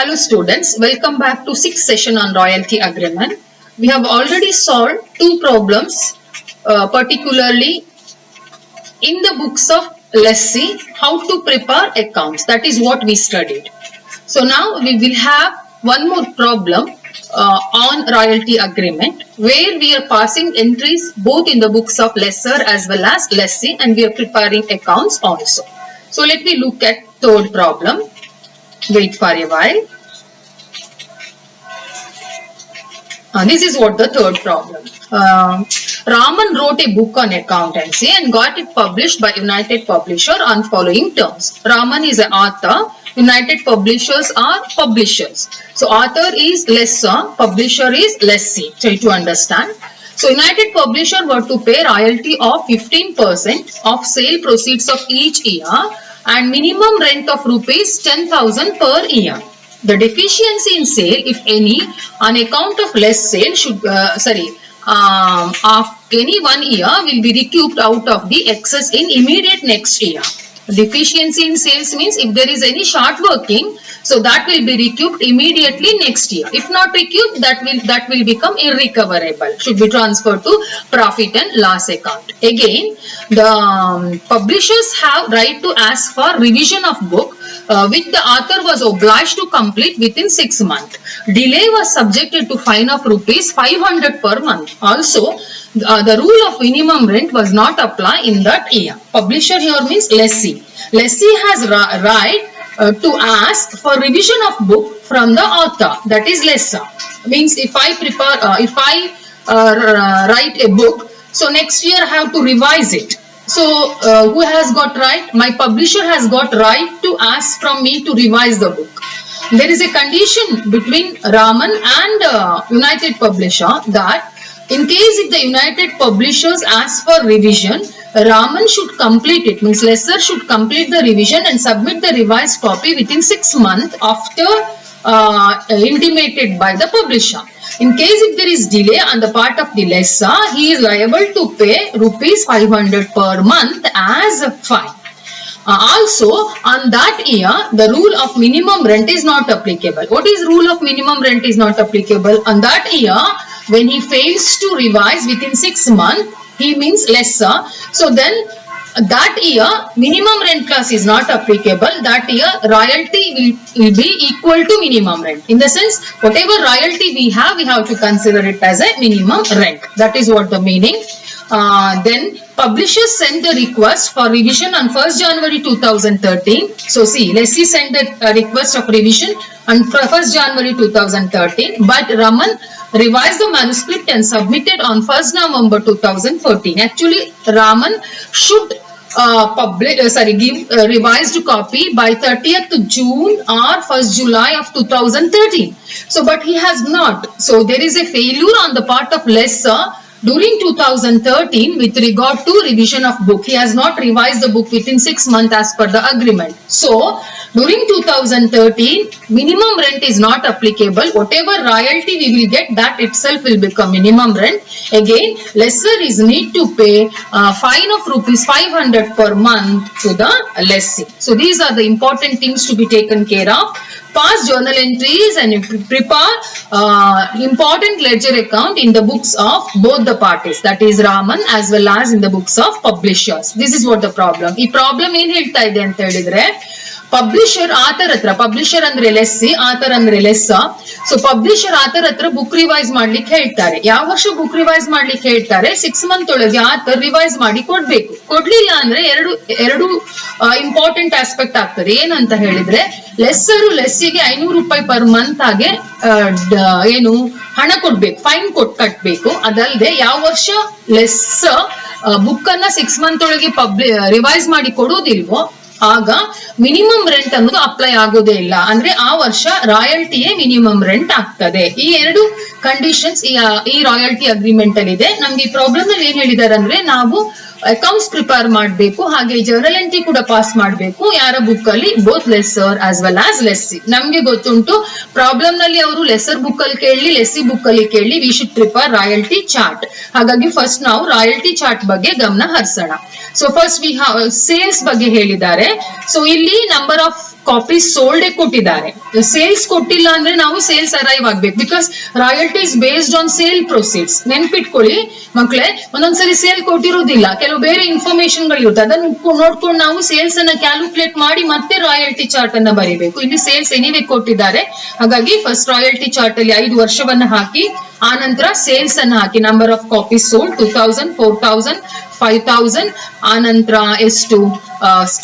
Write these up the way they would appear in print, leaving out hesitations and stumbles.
Hello students, welcome back to sixth session on royalty agreement. We have already solved two problems, particularly in the books of lessee, how to prepare accounts. That is what we studied. So now we will have one more problem on royalty agreement, where we are passing entries both in the books of lessor as well as lessee, and we are preparing accounts also. So let me look at third problem. Wait for a while. This is what the third problem. Raman wrote a book on accountancy and got it published by United Publisher on following terms. Raman is an author. United Publishers are publishers. So author is lessor, publisher is lessee. Try to understand. So United Publisher were to pay royalty of 15% of sale proceeds of each year and minimum rent of rupees 10,000 per year. The deficiency in sale, if any, on account of less sale should of any 1 year will be recouped out of the excess in immediate next year. Deficiency in sales means if there is any short working, so that will be recouped immediately next year. If not recouped, that will become irrecoverable. Should be transferred to profit and loss account. Again, the publishers have right to ask for revision of book, which the author was obliged to complete within 6 months. Delay was subjected to fine of rupees 500 per month. Also, the rule of minimum rent was not applied in that year. Publisher here means lessee. Lessee has right to ask for revision of book from the author, that is lessor. Means if I write a book, so next year I have to revise it. So who has got right? My publisher has got right to ask from me to revise the book. There is a condition between Raman and United Publisher that in case if the United Publishers ask for revision, Raman should complete it, means lessor should complete the revision and submit the revised copy within 6 months after intimated by the publisher. In case if there is delay on the part of the lessor, he is liable to pay rupees 500 per month as fine. Also, on that year, the rule of minimum rent is not applicable. What is rule of minimum rent is not applicable? On that year, when he fails to revise within 6 months, he means lessor. So then, that year, minimum rent clause is not applicable. That year, royalty will be equal to minimum rent. In the sense, whatever royalty we have to consider it as a minimum rent. That is what the meaning. Then publishers sent the request for revision on 1st January 2013. So see, lessee sent the request of revision on 1st January 2013, but Raman revised the manuscript and submitted on 1st November 2014. Actually, Raman should give a revised copy by 30th June or 1st July of 2013. So, but he has not. So, there is a failure on the part of lessor during 2013 with regard to revision of book. He has not revised the book within 6 months as per the agreement. So, during 2013, minimum rent is not applicable. Whatever royalty we will get, that itself will become minimum rent. Again, lessor is need to pay a fine of rupees 500 per month to the lessee. So, these are the important things to be taken care of. Pass journal entries and prepare important ledger account in the books of both the parties, that is Raman as well as in the books of publishers. This is what the problem. ಈ problem ಏನ್ ಹೇಳ್ತಾ ಇದೆ ಅಂತ ಹೇಳಿದ್ರೆ, publisher author ಹತ್ರ, publisher ಅಂದ್ರೆ lessee, author ಅಂದ್ರೆ ಲೆಸ್ಸ. So publisher author ಹತ್ರ ಬುಕ್ ರಿವೈಸ್ ಮಾಡ್ಲಿಕ್ಕೆ ಹೇಳ್ತಾರೆ. ಯಾವ ವರ್ಷ ಬುಕ್ ರಿವೈಸ್ ಮಾಡ್ಲಿಕ್ಕೆ ಹೇಳ್ತಾರೆ? 6 ಮಂತ್ ಒಳಗೆ ಆಥರ್ ರಿವೈಸ್ ಮಾಡಿ ಕೊಡ್ಬೇಕು. ಕೊಡ್ಲಿಲ್ಲ ಅಂದ್ರೆ ಎರಡು ಇಂಪಾರ್ಟೆಂಟ್ ಆಸ್ಪೆಕ್ಟ್ ಆಗ್ತದೆ. ಏನಂತ ಹೇಳಿದ್ರೆ, ಲೆಸ್ಸರು ಲೆಸ್ಸಿಗೆ 500 ರೂಪಾಯಿ ಪರ್ ಮಂತ್ ಹಾಗೆ ಹಣ ಕೊಡ್ಬೇಕು, ಫೈನ್ ಕಟ್ಬೇಕು. ಅದಲ್ಲದೆ ಯಾವ ವರ್ಷ ಲೆಸ್ಸ ಬುಕ್ ಅನ್ನ 6 ಮಂತ್ ಒಳಗೆ ರಿವೈಸ್ ಮಾಡಿ ಕೊಡೋದಿಲ್ವೋ ಆಗ ಮಿನಿಮಮ್ ರೆಂಟ್ ಅನ್ನೋದು ಅಪ್ಲೈ ಆಗೋದೇ ಇಲ್ಲ. ಅಂದ್ರೆ ಆ ವರ್ಷ ರಾಯಲ್ಟಿಯೇ ಮಿನಿಮಮ್ ರೆಂಟ್ ಆಗ್ತದೆ. ಈ ಎರಡು ಕಂಡೀಷನ್ಸ್ ಈ ರಾಯಲ್ಟಿ ಅಗ್ರಿಮೆಂಟ್ ಅಲ್ಲಿ ಇದೆ. ನಮ್ಗೆ ಈ ಪ್ರಾಬ್ಲಮ್ ಅಲ್ಲಿ ಏನ್ ಹೇಳಿದಾರೆ ಅಂದ್ರೆ, ನಾವು ಅಕೌಂಟ್ಸ್ ಪ್ರಿಪೇರ್ ಮಾಡಬೇಕು, ಹಾಗೆ ಜರ್ನಲ್ ಎಂಟ್ರಿ ಕೂಡ ಪಾಸ್ ಮಾಡಬೇಕು. ಯಾರ ಬುಕ್ ಅಲ್ಲಿ? Both lesser as well as lessee. ನಮ್ಗೆ ಗೊತ್ತುಂಟು ಪ್ರಾಬ್ಲಮ್ ನಲ್ಲಿ ಅವರು ಲೆಸ್ಸರ್ ಬುಕ್ ಅಲ್ಲಿ ಕೇಳಿ, ಲೆಸ್ಸಿ ಬುಕ್ ಅಲ್ಲಿ ಕೇಳಿ, we should prepare royalty chart. ಹಾಗಾಗಿ ಫಸ್ಟ್ ನಾವು ರಾಯಲ್ಟಿ ಚಾರ್ಟ್ ಬಗ್ಗೆ ಗಮನ ಹರಿಸೋಣ. ಸೊ ಫಸ್ಟ್ ವಿ ಸೇಲ್ಸ್ ಬಗ್ಗೆ ಹೇಳಿದ್ದಾರೆ. ಸೊ ಇಲ್ಲಿ ನಂಬರ್ ಆಫ್ ಕಾಪೀಸ್ ಸೋಲ್ಡ್ ಕೊಟ್ಟಿದ್ದಾರೆ. ಸೇಲ್ಸ್ ಕೊಟ್ಟಿಲ್ಲ ಅಂದ್ರೆ ನಾವು ಸೇಲ್ಸ್ ಅರೈವ್ ಆಗ್ಬೇಕು. Because royalty is based on sale proceeds. ನೆನ್ಪಿಟ್ಕೊಳ್ಳಿ ಮಕ್ಕಳೇ, ಒಂದೊಂದ್ಸರಿ ಸೇಲ್ ಕೊಟ್ಟಿರೋದಿಲ್ಲ, ಕೆಲವು ಬೇರೆ ಇನ್ಫಾರ್ಮೇಶನ್ ಗಳು ಇರುತ್ತೆ. ಅದನ್ನ ನೋಡ್ಕೊಂಡು ನಾವು ಸೇಲ್ಸ್ ಅನ್ನ ಕ್ಯಾಲ್ಕುಲೇಟ್ ಮಾಡಿ ಮತ್ತೆ ರಾಯಲ್ಟಿ ಚಾರ್ಟ್ ಅನ್ನ ಬರೀಬೇಕು. ಇಲ್ಲಿ ಸೇಲ್ಸ್ ಎನಿವೆ ಕೊಟ್ಟಿದ್ದಾರೆ, ಹಾಗಾಗಿ ಫಸ್ಟ್ ರಾಯಲ್ಟಿ ಚಾರ್ಟ್ ಅಲ್ಲಿ 5 ವರ್ಷವನ್ನ ಹಾಕಿ, ಆ ನಂತರ ಸೇಲ್ಸ್ ಅನ್ನ ಹಾಕಿ. ನಂಬರ್ ಆಫ್ ಕಾಪೀಸ್ ಸೋಲ್ಡ್ 2000, 4000, 5000, ಆ ನಂತರ ಎಷ್ಟು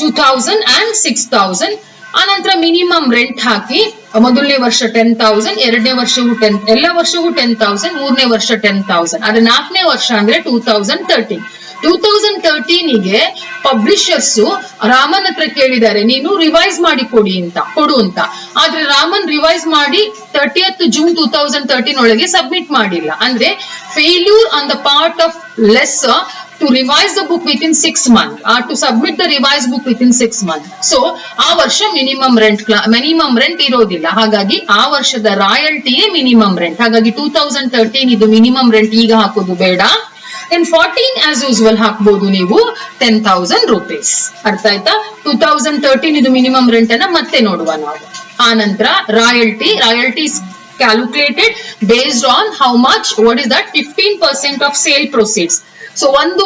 2000 and 6000. ಆನಂತರ ಮಿನಿಮಮ್ ರೆಂಟ್ ಹಾಕಿ, ಮೊದಲನೇ ವರ್ಷ 10,000, ಎರಡನೇ ವರ್ಷವೂ 10, ಎಲ್ಲ ವರ್ಷವೂ 10,000, ಮೂರನೇ ವರ್ಷ 10,000. ಅದ್ರ 4ನೇ ವರ್ಷ ಅಂದ್ರೆ 2013. 2013ಗೆ ಪಬ್ಲಿಷರ್ಸ್ ರಾಮನ್ ಹತ್ರ ಕೇಳಿದ್ದಾರೆ, ನೀನು ರಿವೈಸ್ ಮಾಡಿ ಕೊಡು ಅಂತ. ಆದ್ರೆ ರಾಮನ್ ರಿವೈಸ್ ಮಾಡಿ 30th June 2013 ಒಳಗೆ ಸಬ್ಮಿಟ್ ಮಾಡಿಲ್ಲ. ಅಂದ್ರೆ failure on the part of lesser to revise the book within 6 months or to submit the revised book within 6 months. So ಆ ವರ್ಷ ಮಿನಿಮಮ್ ರೆಂಟ್ ಇರೋದಿಲ್ಲ, ಹಾಗಾಗಿ ಆ ವರ್ಷದ ರಾಯಲ್ಟಿಯೇ ಮಿನಿಮಮ್ ರೆಂಟ್. ಹಾಗಾಗಿ 2013 ಇದು ಮಿನಿಮಮ್ ರೆಂಟ್ ಈಗ ಹಾಕೋದು ಬೇಡ. Then 14 as usual ಹಾಕ್ಬೋದು ನೀವು 10,000 rupees. ಅರ್ಥ ಆಯ್ತಾ? 2013 ಇದು ಮಿನಿಮಮ್ ರೆಂಟ್ ಅನ್ನ ಮತ್ತೆ ನೋಡುವ ನಾವು. ಆ ನಂತರ royalty is calculated based on how much, what is that, 15% of sale proceeds. So ಒಂದು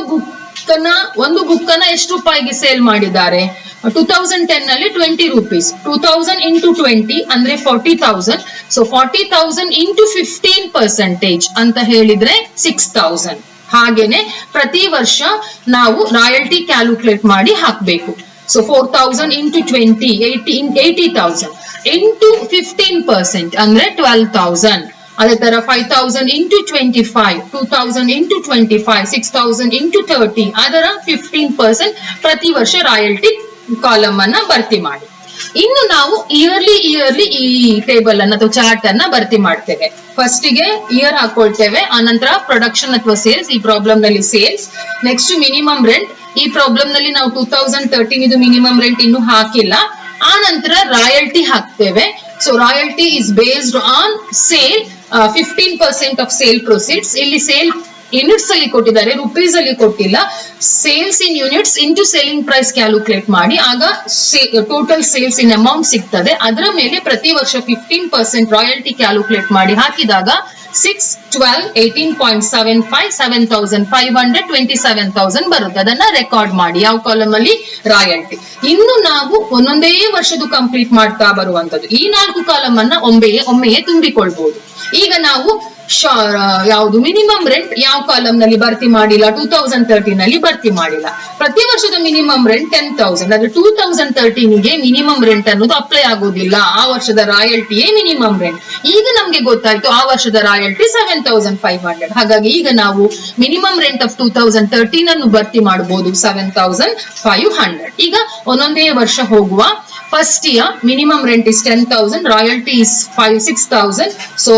ಬುಕ್ ಅನ್ನ ಎಷ್ಟು ರೂಪಾಯಿಗೆ ಸೇಲ್ ಮಾಡಿದ್ದಾರೆ? 2010 ನಲ್ಲಿ 20 rupees. 2000 into 20 ಅಂದ್ರೆ 40,000. ಸೊ 40,000 into 15% ಅಂತ ಹೇಳಿದ್ರೆ 6,000. ಹಾಗೇನೆ ಪ್ರತಿ ವರ್ಷ ನಾವು ರಾಯಲ್ಟಿ ಕ್ಯಾಲ್ಕುಲೇಟ್ ಮಾಡಿ ಹಾಕ್ಬೇಕು. ಸೊ 4,000 into 20 80,000 into 15% ಅಂದ್ರೆ 12,000. ಅದೇ ತರ 5,000 into 25, 2,000 into 25, 6,000 into 30, ಅದರ 15% ಪ್ರತಿ ವರ್ಷ ರಾಯಲ್ಟಿ ಕಾಲಮ್ ಅನ್ನ ಭರ್ತಿ ಮಾಡಿ. ಇನ್ನು ನಾವು ಇಯರ್ಲಿ ಈ ಟೇಬಲ್ ಅನ್ನ ಅಥವಾ ಚಾರ್ಟ್ ಅನ್ನ ಭರ್ತಿ ಮಾಡ್ತೇವೆ. ಫಸ್ಟ್ ಗೆ ಇಯರ್ ಹಾಕೊಳ್ತೇವೆ, ಆನಂತರ ಪ್ರೊಡಕ್ಷನ್ ಅಥವಾ ಸೇಲ್ಸ್, ಈ ಪ್ರಾಬ್ಲಮ್ ನಲ್ಲಿ ಸೇಲ್ಸ್. ನೆಕ್ಸ್ಟ್ ಮಿನಿಮಮ್ ರೆಂಟ್, ಈ ಪ್ರಾಬ್ಲಮ್ ನಲ್ಲಿ ನಾವು 2013 ಇದು ಮಿನಿಮಮ್ ರೆಂಟ್ ಇನ್ನು ಹಾಕಿಲ್ಲ. ಆ ನಂತರ ರಾಯಲ್ಟಿ ಹಾಕ್ತೇವೆ. So royalty is based on sale, 15% of sale proceeds. ಇಲ್ಲಿ ಸೇಲ್ ಯೂನಿಟ್ಸ್ ಅಲ್ಲಿ ಕೊಟ್ಟಿದ್ದಾರೆ, ರುಪೀಸ್ ಅಲ್ಲಿ ಕೊಟ್ಟಿಲ್ಲ. Sales in units into selling price calculate ಮಾಡಿ, ಆಗ ಟೋಟಲ್ ಸೇಲ್ಸ್ ಇನ್ ಅಮೌಂಟ್ ಸಿಗ್ತದೆ. ಅದರ ಮೇಲೆ ಪ್ರತಿ ವರ್ಷ 15% ರಾಯಲ್ಟಿ ಕ್ಯಾಲ್ಕುಲೇಟ್ ಮಾಡಿ ಹಾಕಿದಾಗ 6, 12, 18.75, 7,500, 27,000 ಬರುತ್ತೆ. ಅದನ್ನ ರೆಕಾರ್ಡ್ ಮಾಡಿ ಯಾವ ಕಾಲಮ್ ಅಲ್ಲಿ? ರಾಯಲ್ಟಿ. ಇನ್ನು ನಾವು ಒಂದೊಂದೇ ವರ್ಷದ ಕಂಪ್ಲೀಟ್ ಮಾಡ್ತಾ ಬರುವಂತದ್ದು. ಈ 4 ಕಾಲಮ್ ಅನ್ನ ಒಮ್ಮೆಯೇ ತುಂಬಿಕೊಳ್ಬಹುದು. ಈಗ ನಾವು ಯಾವುದು ಮಿನಿಮಮ್ ರೆಂಟ್ ಯಾವ ಕಾಲಮ್ ನಲ್ಲಿ ಭರ್ತಿ ಮಾಡಿಲ್ಲ? 2013 ನಲ್ಲಿ ಭರ್ತಿ ಮಾಡಿಲ್ಲ. ಪ್ರತಿ ವರ್ಷದ ಮಿನಿಮಮ್ ರೆಂಟ್ 10,000. ಆದ್ರೆ 2013ಗೆ ಮಿನಿಮಮ್ ರೆಂಟ್ ಅನ್ನೋದು ಅಪ್ಲೈ ಆಗೋದಿಲ್ಲ, ಆ ವರ್ಷದ ರಾಯಲ್ಟಿಯೇ ಮಿನಿಮಮ್ ರೆಂಟ್. ಈಗ ನಮ್ಗೆ ಗೊತ್ತಾಯ್ತು ಆ ವರ್ಷದ ರಾಯಲ್ಟಿ 7,500. ಹಾಗಾಗಿ ಈಗ ನಾವು ಮಿನಿಮಮ್ ರೆಂಟ್ ಆಫ್ 2013 ಅನ್ನು ಭರ್ತಿ ಮಾಡಬಹುದು 7,500. ಈಗ ಒಂದೊಂದೇ ವರ್ಷ ಹೋಗುವ. First year minimum rent is 10,000, royalty is 6,000. So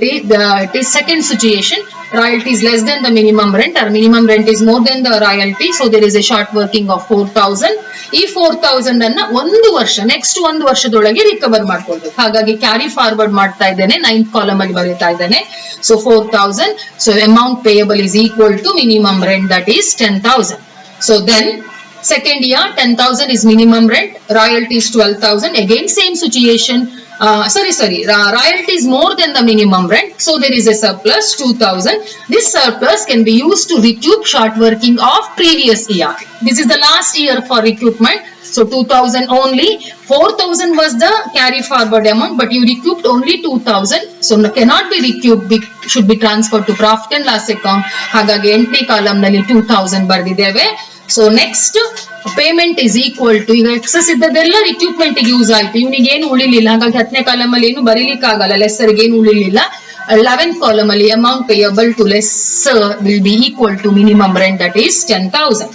it is second situation. Royalty is less than the minimum rent, or minimum rent is more than the royalty. So there is a short working of 4,000. ಈ 4,000 ಅನ್ನ ಒಂದು ವರ್ಷ, next ಒಂದು ವರ್ಷದೊಳಗೆ recover ಮಾಡ್ಕೊಳ್ಬೇಕು. ಹಾಗಾಗಿ carry forward ಮಾಡ್ತಾ ಇದ್ದೇನೆ, 9th ಕಾಲಮ್ ಅಲ್ಲಿ ಬರೀತಾ ಇದ್ದೇನೆ. So 4,000. So amount payable is equal to minimum rent, that is 10,000. So then second year 10,000 is minimum rent, royalty is 12,000. Again same situation. Royalty is more than the minimum rent, so there is a surplus 2,000. This surplus can be used to recoup short working of previous year. This is the last year for recoupment. So 2,000 only. 4,000 was the carry forward amount, but you recouped only 2,000. So cannot be recouped, should be transferred to profit and loss account. ಹಾಗಾಗಿ 8ನೇ column ನಲ್ಲಿ 2,000 ಬರೆದಿದ್ದೇವೆ. So next payment is equal to, ಈಗ excess ಇದ್ದದೆಲ್ಲ recoupment use ಆಯ್ತು, ಇವನಿಗೆ ಏನು ಉಳಿಲಿಲ್ಲ. ಹಾಗಾಗಿ 10ನೇ column ಅಲ್ಲಿ ಏನು ಬರೀಲಿಕ್ಕೆ ಆಗಲ್ಲ, ಲೆಸ್ಸರ್ಗೆ ಏನು ಉಳಿಲಿಲ್ಲ. 11th ಕಾಲಮ್ ಅಲ್ಲಿ amount payable to lessor will be equal to minimum rent, that is 10,000.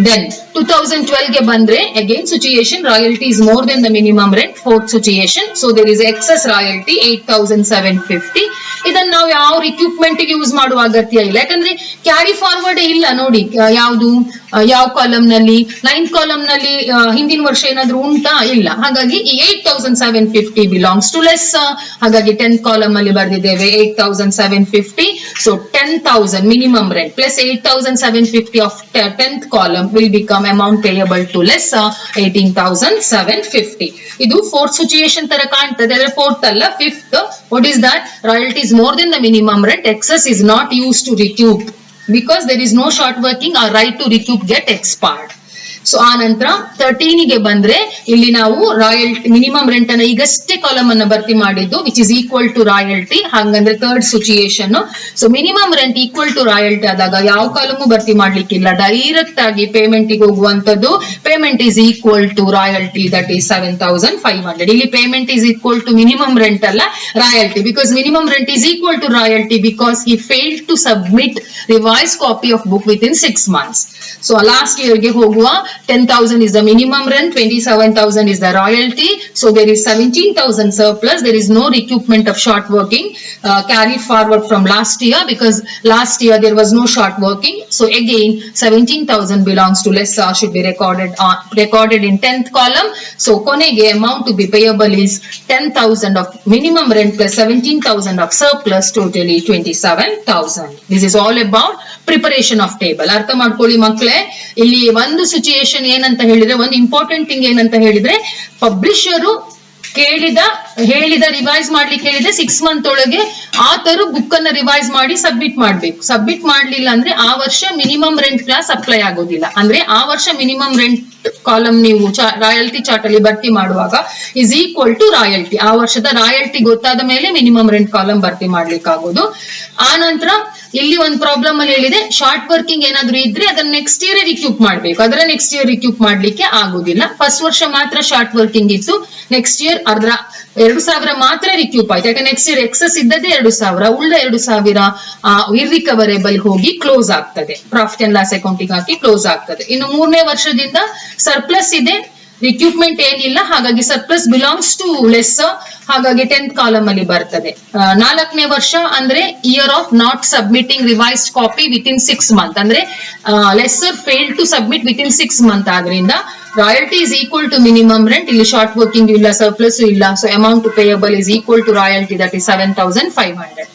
Then 2012 ಗೆ ಬಂದ್ರೆ again situation, royalty is more than the minimum rent, fourth situation. So there is excess royalty 8,750. ಇದನ್ನ ನಾವು ಯಾವ recruitment ಗೆ use ಮಾಡುವ ಅಗತ್ಯ ಇಲ್ಲ, ಯಾಕಂದ್ರೆ ಕ್ಯಾರಿ ಫಾರ್ವರ್ಡ್ ಇಲ್ಲ ನೋಡಿ. ಯಾವುದು ಯಾವ ಕಾಲಮ್ ನಲ್ಲಿ, 9th ಕಾಲಮ್ ನಲ್ಲಿ ಹಿಂದಿನ ವರ್ಷ ಏನಾದ್ರು ಉಂಟಾ? ಇಲ್ಲ. ಹಾಗಾಗಿ ಈ 8750 ಬಿಲಾಂಗ್ಸ್ ಟು ಲೆಸ್. ಹಾಗಾಗಿ 10th ಕಾಲಮ್ ಅಲ್ಲಿ ಬರ್ದಿದ್ದೇವೆ 8750. So 10,000 minimum rent plus 8750 of 10th column will become amount payable to less 18,750. ಇದು 4th ಸಿಚುಯೇಷನ್ ತರ ಕಾಣ್ತದೆ, ಆದ್ರೆ 4th ಅಲ್ಲ, 5th. What is that? Royalty is more than the minimum rent. Excess is not use to recoup because there is no short working or right to recoup get expired. So ಆ ನಂತರ 13 ಗೆ ಬಂದ್ರೆ ಇಲ್ಲಿ ನಾವು royalty minimum rent ಅನ್ನ ಈಗಷ್ಟೇ column ಅನ್ನ ಭರ್ತಿ ಮಾಡಿದ್ದು which is equal to royalty. ಹಾಗಂದ್ರೆ 3rd situation. So minimum rent equal to royalty ಆದಾಗ ಯಾವ ಕಾಲಮು ಭರ್ತಿ ಮಾಡ್ಲಿಕ್ಕಿಲ್ಲ, ಡೈರೆಕ್ಟ್ ಆಗಿ ಪೇಮೆಂಟ್ ಗೆ ಹೋಗುವಂತದ್ದು. Payment is equal to royalty, that is 7,500. ಇಲ್ಲಿ payment is equal to minimum rent ಅಲ್ಲ, royalty. Because minimum rent is equal to royalty because he failed to submit revised copy of book within 6 months. So last year ಗೆ ಹೋಗುವ 10,000 is the minimum rent, 27,000 is the royalty. So there is 17,000 surplus. There is no recoupment of short working carried forward from last year because last year there was no short working. So again 17,000 belongs to lessor, should be recorded in 10th column. So konege amount to be payable is 10,000 of minimum rent plus 17,000 of surplus, totally 27,000. This is all about preparation of table. ಅರ್ಥ ಮಾಡ್ಕೊಳ್ಳಿ ಮಕ್ಕಳೇ. ಇಲ್ಲಿ ಒಂದು situation ಏನಂತ ಹೇಳಿದ್ರೆ, ಒಂದು important thing ಏನಂತ ಹೇಳಿದ್ರೆ, ಪಬ್ಲಿಷರು ಹೇಳಿದ ರಿವೈಸ್ ಮಾಡ್ಲಿಕ್ಕೆ ಹೇಳಿದ್ರೆ 6 ಮಂತ್ ಒಳಗೆ ಆತರು ಬುಕ್ ಅನ್ನ ರಿವೈಸ್ ಮಾಡಿ ಸಬ್ಮಿಟ್ ಮಾಡ್ಬೇಕು. ಸಬ್ಮಿಟ್ ಮಾಡ್ಲಿಲ್ಲ ಅಂದ್ರೆ ಆ ವರ್ಷ ಮಿನಿಮಮ್ ರೆಂಟ್ ಕ್ಲಾಸ್ ಅಪ್ಲೈ ಆಗೋದಿಲ್ಲ. ಅಂದ್ರೆ ಆ ವರ್ಷ ಮಿನಿಮಮ್ ರೆಂಟ್ ಕಾಲಮ್ ನೀವು ರಾಯಲ್ಟಿ ಚಾರ್ಟ್ ಅಲ್ಲಿ ಭರ್ತಿ ಮಾಡುವಾಗ ಇಸ್ ಈಕ್ವಲ್ ಟು ರಾಯಲ್ಟಿ. ಆ ವರ್ಷದ ರಾಯಲ್ಟಿ ಗೊತ್ತಾದ ಮೇಲೆ ಮಿನಿಮಮ್ ರೆಂಟ್ ಕಾಲಮ್ ಭರ್ತಿ ಮಾಡ್ಲಿಕ್ಕೆ ಆಗೋದು. ಆ ನಂತರ ಇಲ್ಲಿ ಒಂದು ಪ್ರಾಬ್ಲಮ್ ಅಲ್ಲಿ ಹೇಳಿದೆ, ಶಾರ್ಟ್ ವರ್ಕಿಂಗ್ ಏನಾದ್ರು ಇದ್ರೆ ಅದನ್ನ ನೆಕ್ಸ್ಟ್ ಇಯರ್ ರಿಕ್ಯೂಪ್ ಮಾಡ್ಬೇಕು. ಅದರ ನೆಕ್ಸ್ಟ್ ಇಯರ್ ರಿಕ್ಯೂಪ್ ಮಾಡ್ಲಿಕ್ಕೆ ಆಗುದಿಲ್ಲ. ಫಸ್ಟ್ ವರ್ಷ ಮಾತ್ರ ಶಾರ್ಟ್ ವರ್ಕಿಂಗ್ ಇತ್ತು, ನೆಕ್ಸ್ಟ್ ಇಯರ್ ಅದರ 2,000 ಮಾತ್ರ ರಿಕ್ಯೂಪ್ ಆಯ್ತು. ಯಾಕಂದ್ರೆ ನೆಕ್ಸ್ಟ್ ಇಯರ್ ಎಕ್ಸಸ್ ಇದ್ದದೇ 2,000, ಉಳ್ಳ 2,000 ಇರ್ರಿಕವರೇಬಲ್ ಹೋಗಿ ಕ್ಲೋಸ್ ಆಗ್ತದೆ, profit and loss accounting hockey close ಆಗ್ತದೆ. ಇನ್ನು 3ನೇ ವರ್ಷದಿಂದ ಸರ್ಪ್ಲಸ್ ಇದೆ, ರಿಕ್ಯೂಪ್ಮೆಂಟ್ ಏನಿಲ್ಲ, ಹಾಗಾಗಿ ಸರ್ಪ್ಲಸ್ ಬಿಲಾಂಗ್ಸ್ ಟು ಲೆಸ್ಸರ್. ಹಾಗಾಗಿ 10th ಕಾಲಮ್ ಅಲ್ಲಿ ಬರ್ತದೆ. 4ನೇ ವರ್ಷ ಅಂದ್ರೆ year of not submitting revised copy within 6 month. ಅಂದ್ರೆ lessor fail to submit within 6 month. ಆದ್ರಿಂದ royalty is equal to minimum rent. ಇಲ್ಲಿ ಶಾರ್ಟ್ ವರ್ಕಿಂಗ್ ಇಲ್ಲ, ಸರ್ಪ್ಲಸ್ ಇಲ್ಲ. So amount payable is equal to royalty, that is 7,500.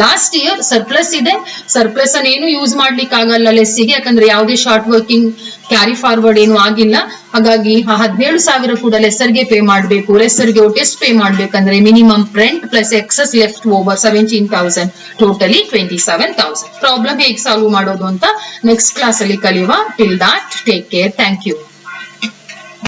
Last year surplus ಇದೆ, surplus ಅನ್ನ ಏನು use ಮಾಡ್ಲಿಕ್ಕೆ ಆಗಲ್ಲ ಲೆಸ್ಸಿಗೆ, ಯಾಕಂದ್ರೆ ಯಾವುದೇ ಶಾರ್ಟ್ ವರ್ಕಿಂಗ್ ಕ್ಯಾರಿ ಫಾರ್ವರ್ಡ್ ಏನು ಆಗಿಲ್ಲ. ಹಾಗಾಗಿ 17,000 ಕೂಡ ಲೆಸ್ಸರ್ಗೆ ಪೇ ಮಾಡಬೇಕು. ಲೆಸ್ಸರ್ಗೆ ಎಷ್ಟು ಪೇ ಮಾಡ್ಬೇಕಂದ್ರೆ minimum rent plus excess left over 17,000, totally 27,000. Problem ಹೇಗೆ ಸಾಲ್ವ್ ಮಾಡೋದು ಅಂತ ನೆಕ್ಸ್ಟ್ ಕ್ಲಾಸ್ ಅಲ್ಲಿ ಕಲಿಯುವ. Till that take care. Thank you.